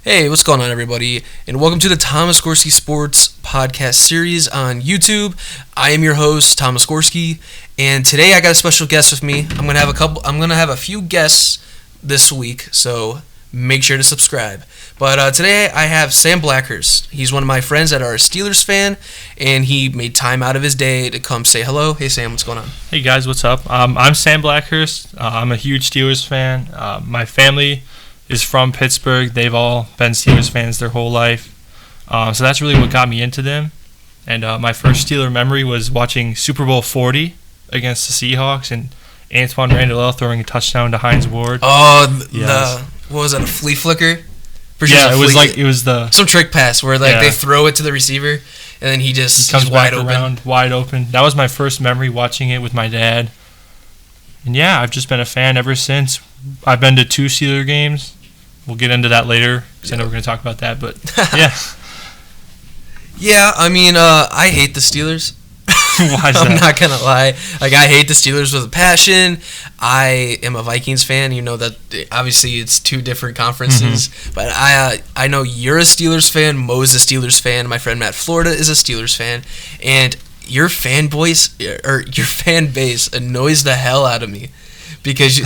Hey, what's going on, everybody? And welcome to the Thomas Gorski Sports podcast series on YouTube. I am your host, Thomas Gorski, and today I got a special guest with me. I'm gonna have a few guests this week, so make sure to subscribe. But today I have Sam Blackhurst. He's one of my friends that are a Steelers fan, and he made time out of his day to come say hello. Hey, Sam, what's going on? Hey guys, what's up? I'm Sam Blackhurst. I'm a huge Steelers fan. My family is from Pittsburgh. They've all been Steelers fans their whole life. So that's really what got me into them. And my first Steeler memory was watching Super Bowl 40 against the Seahawks and Antoine Randall throwing a touchdown to Hines Ward. Oh, what was that, a flea flicker? Yeah, it was some trick pass where they throw it to the receiver and then he comes wide back open. Around, wide open. That was my first memory watching it with my dad. And yeah, I've just been a fan ever since. I've been to 2 Steeler games. We'll get into that later because I know we're going to talk about that. But yeah. Yeah, I mean, I hate the Steelers. Why is that? I'm not going to lie. I hate the Steelers with a passion. I am a Vikings fan. You know that obviously it's 2 different conferences. Mm-hmm. But I know you're a Steelers fan. Mo's a Steelers fan. My friend Matt Florida is a Steelers fan. And your fan base annoys the hell out of me because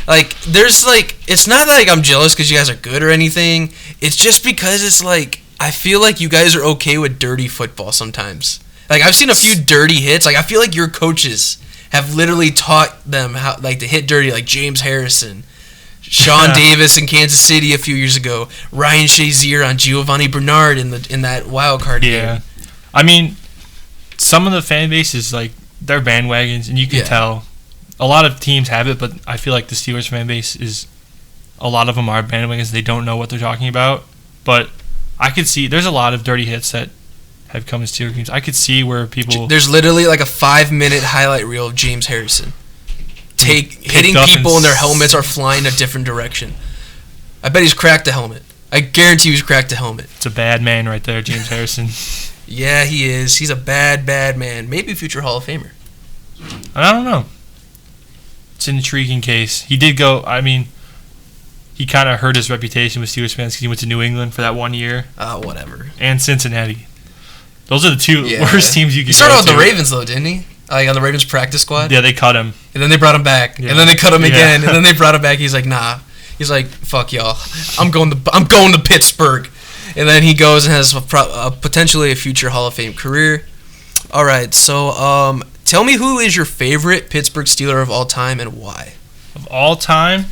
it's not like I'm jealous because you guys are good or anything. It's just because it's like I feel like you guys are okay with dirty football sometimes. Like I've seen a few dirty hits. Like I feel like your coaches have literally taught them how to hit dirty, like James Harrison, Sean Davis in Kansas City a few years ago, Ryan Shazier on Giovanni Bernard in that wild card game. Yeah, I mean, some of the fan base is they're bandwagons, and you can tell. A lot of teams have it, but I feel like the Steelers fan base a lot of them are bandwagons. They don't know what they're talking about. But I could see there's a lot of dirty hits that have come to Steelers games. I could see where people... There's literally a 5-minute highlight reel of James Harrison hitting people and their helmets are flying a different direction. I bet he's cracked the helmet. I guarantee he's cracked the helmet. It's a bad man right there, James Harrison. Yeah, he is. He's a bad, bad man. Maybe a future Hall of Famer. I don't know. It's an intriguing case. He did go, he kind of hurt his reputation with Steelers fans because he went to New England for that 1 year. Oh, whatever. And Cincinnati. Those are the 2 worst teams you could go to. He started with the Ravens, though, didn't he? On the Ravens practice squad? Yeah, they cut him. And then they brought him back. Yeah. And then they cut him again. And then they brought him back. He's like, nah. He's like, fuck y'all. I'm going to Pittsburgh. And then he goes and has potentially a future Hall of Fame career. All right, so tell me who is your favorite Pittsburgh Steeler of all time and why? Of all time,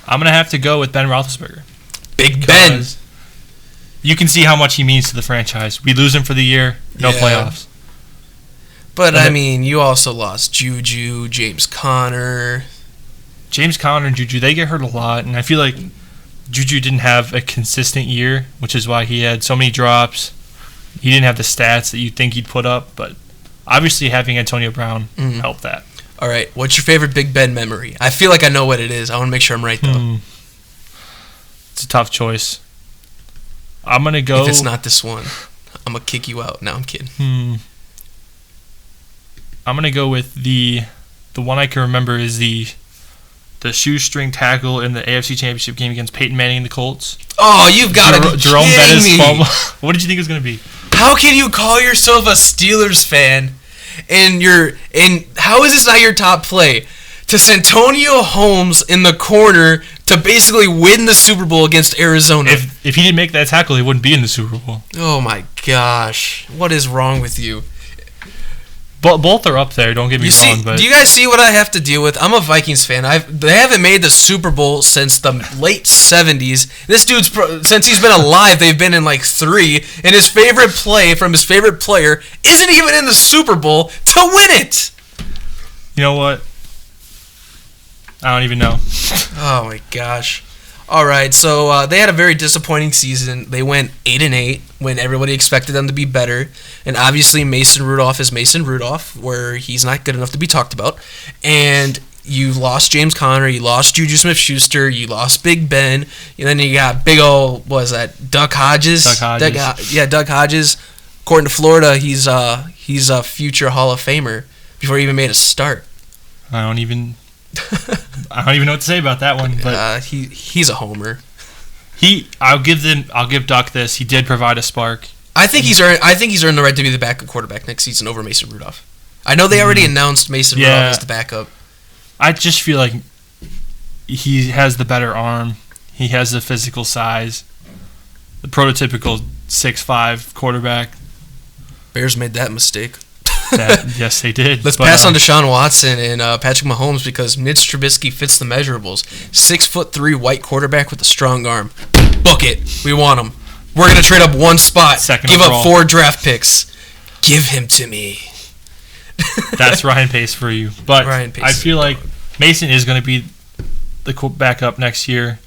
I'm going to have to go with Ben Roethlisberger. Big Ben. You can see how much he means to the franchise. We lose him for the year, no playoffs. But, you also lost Juju, James Conner. James Conner and Juju, they get hurt a lot, and I feel like Juju didn't have a consistent year, which is why he had so many drops. He didn't have the stats that you'd think he'd put up, but obviously having Antonio Brown helped that. All right, what's your favorite Big Ben memory? I feel like I know what it is. I want to make sure I'm right, though. It's a tough choice. I'm going to go... If it's not this one, I'm going to kick you out. No, I'm kidding. I'm going to go with the one I can remember is the shoestring tackle in the AFC Championship game against Peyton Manning and the Colts. Oh, you've got to be Jerome kidding me. Bettis' fumble. What did you think it was going to be? How can you call yourself a Steelers fan and how is this not your top play? To Santonio Holmes in the corner to basically win the Super Bowl against Arizona. If he didn't make that tackle, he wouldn't be in the Super Bowl. Oh my gosh. What is wrong with you? Both are up there, don't get me wrong. But do you guys see what I have to deal with? I'm a Vikings fan. They haven't made the Super Bowl since the late 70s. This dude's, since he's been alive, they've been in 3. And his favorite play from his favorite player isn't even in the Super Bowl to win it. You know what? I don't even know. Oh my gosh. All right, so they had a very disappointing season. They went 8-8 when everybody expected them to be better, and obviously Mason Rudolph is Mason Rudolph, where he's not good enough to be talked about. And you lost James Conner, you lost Juju Smith-Schuster, you lost Big Ben, and then you got big old Duck Hodges. Duck Hodges. According to Florida, he's a future Hall of Famer before he even made a start. I don't even I don't even know what to say about that one. But he's a homer. I'll give Duck this. He did provide a spark. I think he's earned the right to be the backup quarterback next season over Mason Rudolph. I know they already announced Mason Rudolph as the backup. I just feel like he has the better arm. He has the physical size. The prototypical 6'5" quarterback. Bears made that mistake. Yes, they did. Let's pass on to Deshaun Watson and Patrick Mahomes because Mitch Trubisky fits the measurables. 6'3" white quarterback with a strong arm. Book it. We want him. We're going to trade up one spot. Give up 4 draft picks. Give him to me. That's Ryan Pace for you. But I feel like Mason is going to be the backup next year.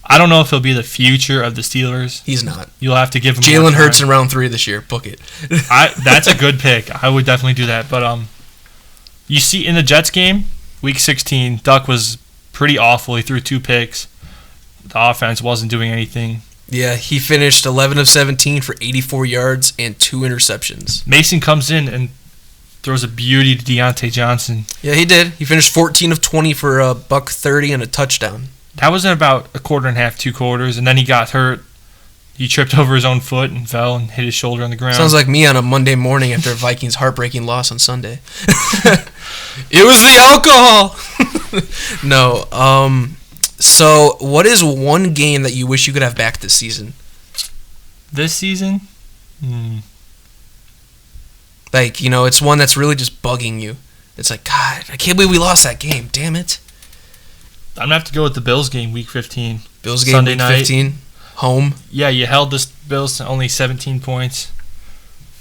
I don't know if he'll be the future of the Steelers. He's not. You'll have to give him Jalen Hurts in round 3 this year. Book it. That's a good pick. I would definitely do that. But you see in the Jets game, Week 16, Duck was pretty awful. He threw 2 picks. The offense wasn't doing anything. Yeah, he finished 11 of 17 for 84 yards and 2 interceptions. Mason comes in and throws a beauty to Deontay Johnson. Yeah, he did. He finished 14 of 20 for a $130 and a touchdown. That was in about a quarter and a half, 2 quarters, and then he got hurt. He tripped over his own foot and fell and hit his shoulder on the ground. Sounds like me on a Monday morning after a Vikings heartbreaking loss on Sunday. It was the alcohol! No. So, what is one game that you wish you could have back this season? This season? Like, it's one that's really just bugging you. It's like, God, I can't believe we lost that game. Damn it. I'm going to have to go with the Bills game, Week 15. Bills game, Sunday Week night. 15? Home? Yeah, you held the Bills to only 17 points.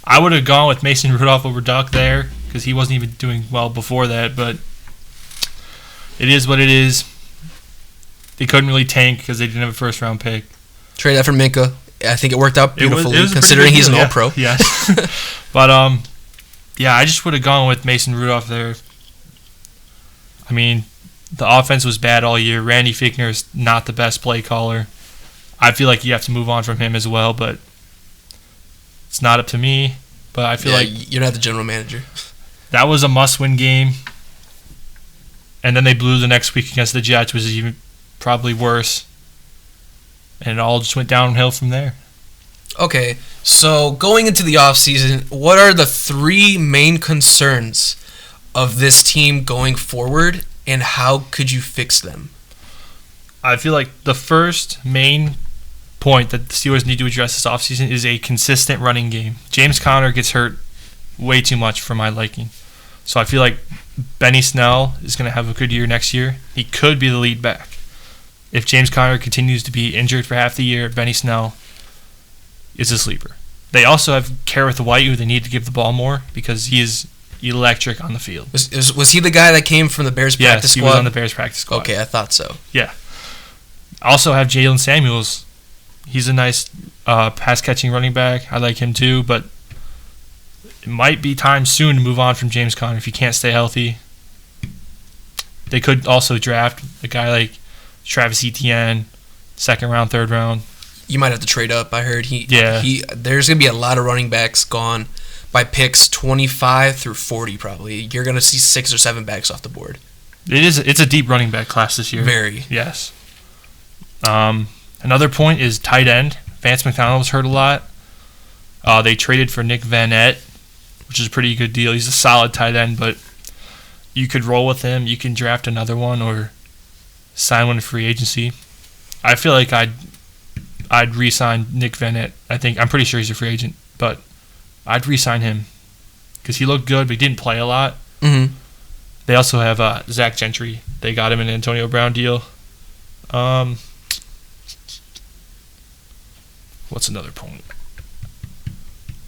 I would have gone with Mason Rudolph over Duck there because he wasn't even doing well before that, but it is what it is. They couldn't really tank because they didn't have a first-round pick. Trade that for Minka. I think it worked out beautifully it was considering he's an deal, All-Pro. Yes. But, I just would have gone with Mason Rudolph there. I mean, the offense was bad all year. Randy Fichtner is not the best play caller. I feel like you have to move on from him as well, but it's not up to me. But I feel like you're not the general manager. That was a must-win game. And then they blew the next week against the Jets, which is even probably worse. And it all just went downhill from there. Okay, so going into the offseason, what are the 3 main concerns of this team going forward, and how could you fix them? I feel like the first main point that the Steelers need to address this offseason is a consistent running game. James Conner gets hurt way too much for my liking. So I feel like Benny Snell is going to have a good year next year. He could be the lead back. If James Conner continues to be injured for half the year, Benny Snell is a sleeper. They also have Kareth White, who they need to give the ball more because he is electric on the field. Was he the guy that came from the Bears practice squad? Yes, he was on the Bears practice squad. Okay, I thought so. Yeah. Also have Jalen Samuels. He's a nice pass-catching running back. I like him too, but it might be time soon to move on from James Conner if he can't stay healthy. They could also draft a guy like Travis Etienne, 2nd round, 3rd round. You might have to trade up. I heard there's going to be a lot of running backs gone by picks 25 through 40 probably. You're going to see 6 or 7 backs off the board. It's a deep running back class this year. Very. Yes. Another point is tight end. Vance McDonald was hurt a lot. They traded for Nick Van Ette, which is a pretty good deal. He's a solid tight end, but you could roll with him. You can draft another one or sign one in free agency. I feel like I'd re-sign Nick Van Ette. I'm pretty sure he's a free agent, but I'd re-sign him because he looked good, but he didn't play a lot. Mm-hmm. They also have Zach Gentry. They got him in an Antonio Brown deal. What's another point?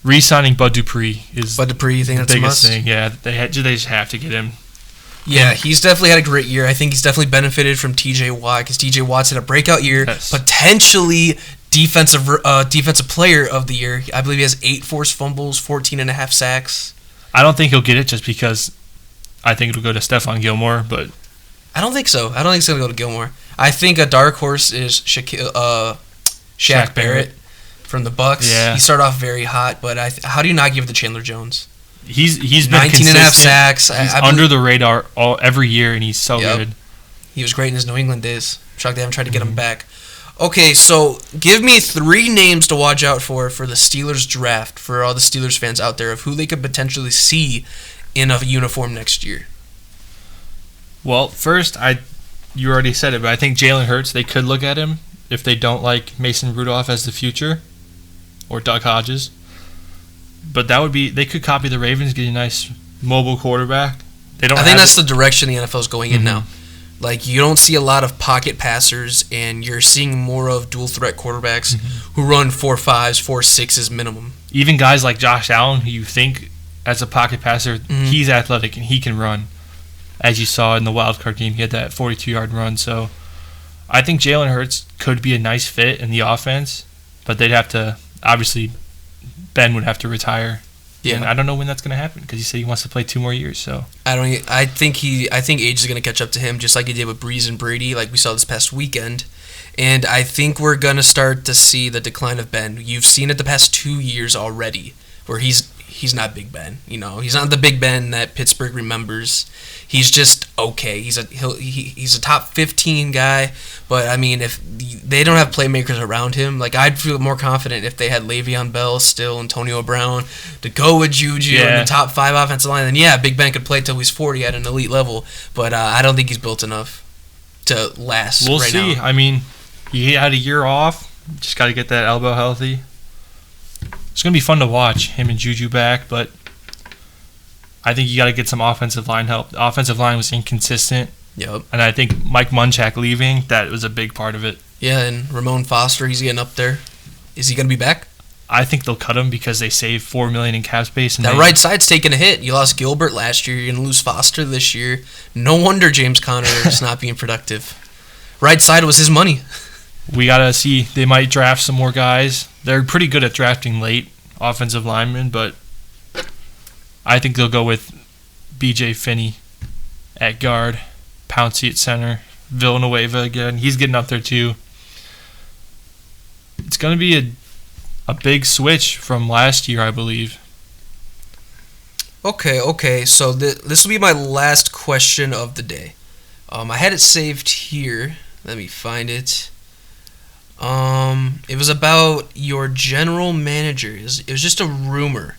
Re-signing Bud Dupree is you think the that's a biggest must? thing. Yeah, they just have to get him. Yeah, he's definitely had a great year. I think he's definitely benefited from T.J. Watt because T.J. Watt's had a breakout year, potentially defensive player of the year. I believe he has 8 forced fumbles, 14.5 sacks. I don't think he'll get it just because I think it'll go to Stephon Gilmore, but I don't think so. I don't think it's going to go to Gilmore. I think a dark horse is Shaq Barrett from the Bucks. Yeah. He started off very hot, but how do you not give it to Chandler Jones? He's been 19 and a half consistent. sacks. He's under the radar every year, and he's so good. He was great in his New England days. I'm shocked they haven't tried to get him back. Okay, so give me 3 names to watch out for the Steelers draft, for all the Steelers fans out there, of who they could potentially see in a uniform next year. Well, first, you already said it, but I think Jalen Hurts, they could look at him if they don't like Mason Rudolph as the future, or Doug Hodges. But they could copy the Ravens, get a nice mobile quarterback. I think that's the direction the NFL is going in now. Like, you don't see a lot of pocket passers, and you're seeing more of dual-threat quarterbacks who run 4.5s, 4.6s minimum. Even guys like Josh Allen, who you think as a pocket passer, he's athletic and he can run. As you saw in the wild card game, he had that 42-yard run. So I think Jalen Hurts could be a nice fit in the offense, but they'd have to, obviously, Ben would have to retire. Yeah. And I don't know when that's going to happen because he said he wants to play 2 more years. So I think age is going to catch up to him, just like he did with Breeze and Brady, like we saw this past weekend. And I think we're going to start to see the decline of Ben. You've seen it the past 2 years already, where he's not Big Ben. You know, he's not the Big Ben that Pittsburgh remembers. He's just okay. He's a top 15 guy, but I mean, if they don't have playmakers around him, like, I'd feel more confident if they had Le'Veon Bell, still Antonio Brown, to go with Juju in the top 5 offensive line. Then Big Ben could play till he's 40 at an elite level, but I don't think he's built enough to last. We'll right see. now. I mean, he had a year off. Just got to get that elbow healthy. It's going to be fun to watch him and Juju back, but I think you got to get some offensive line help. The offensive line was inconsistent. Yep. And I think Mike Munchak leaving, that was a big part of it. Yeah, and Ramon Foster, he's getting up there. Is he going to be back? I think they'll cut him because they saved $4 million in cap space. And that right side's taking a hit. You lost Gilbert last year. You're going to lose Foster this year. No wonder James Conner is not being productive. Right side was his money. We got to see. They might draft some more guys. They're pretty good at drafting late offensive linemen, but I think they'll go with B.J. Finney at guard, Pouncey at center, Villanueva again. He's getting up there too. It's going to be a big switch from last year, I believe. Okay. So this will be my last question of the day. I had it saved here. Let me find it. It was about your general manager. It was just a rumor.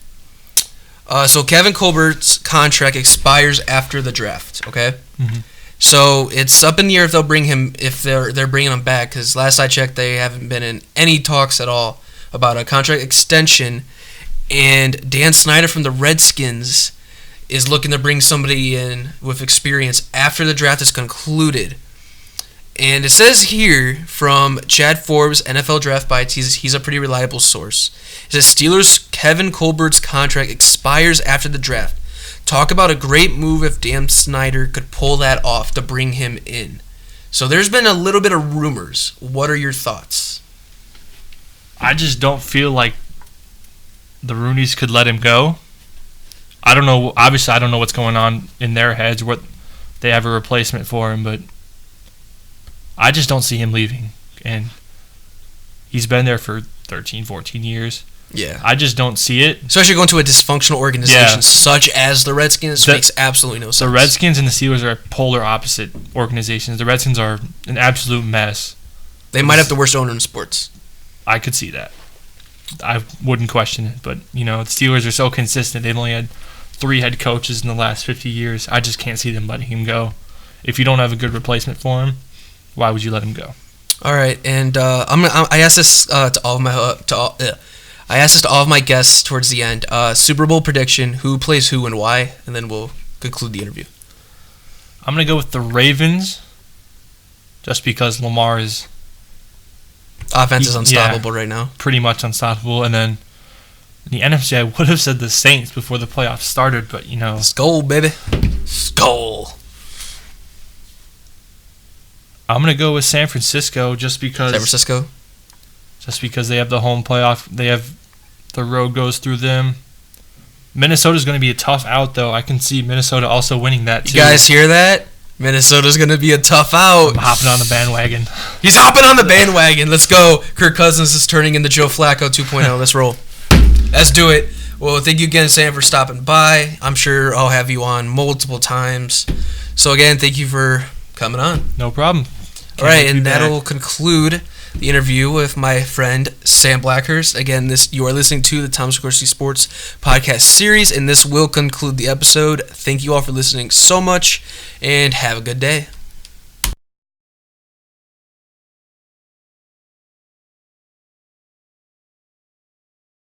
So Kevin Colbert's contract expires after the draft. Okay. Mm-hmm. So it's up in the air if they'll bring him, if they're bringing him back. Because last I checked, they haven't been in any talks at all about a contract extension. And Dan Snyder from the Redskins is looking to bring somebody in with experience after the draft is concluded. And it says here from Chad Forbes, NFL Draft Bites, he's a pretty reliable source. It says Steelers' Kevin Colbert's contract expires after the draft. Talk about a great move if Dan Snyder could pull that off to bring him in. So there's been a little bit of rumors. What are your thoughts? I just don't feel like the Rooneys could let him go. I don't know. Obviously, I don't know what's going on in their heads, what they have a replacement for him, but I just don't see him leaving. And he's been there for 13, 14 years. Yeah. I just don't see it. Especially going to a dysfunctional organization such as the Redskins makes absolutely no sense. The Redskins and the Steelers are polar opposite organizations. The Redskins are an absolute mess. They might have the worst owner in sports. I could see that. I wouldn't question it. But, the Steelers are so consistent. They've only had 3 head coaches in the last 50 years. I just can't see them letting him go. If you don't have a good replacement for him, why would you let him go? All right, and I asked this to all of my guests towards the end. Super Bowl prediction: who plays who and why, and then we'll conclude the interview. I'm gonna go with the Ravens, just because Lamar is offense is unstoppable right now. Pretty much unstoppable, and then in the NFC, I would have said the Saints before the playoffs started, but Skull, baby, Skull. I'm gonna go with San Francisco just because. San Francisco. Just because they have the home playoff, the road goes through them. Minnesota's going to be a tough out, though. I can see Minnesota also winning that, too. You guys hear that? Minnesota's going to be a tough out. I'm hopping on the bandwagon. He's hopping on the bandwagon. Let's go. Kirk Cousins is turning into Joe Flacco 2.0. Let's roll. Let's do it. Well, thank you again, Sam, for stopping by. I'm sure I'll have you on multiple times. So again, thank you for coming on. No problem. All right, and that'll conclude the interview with my friend Sam Blackhurst. Again, you are listening to the Tom Sikorsky Sports Podcast series, and this will conclude the episode. Thank you all for listening so much, and have a good day.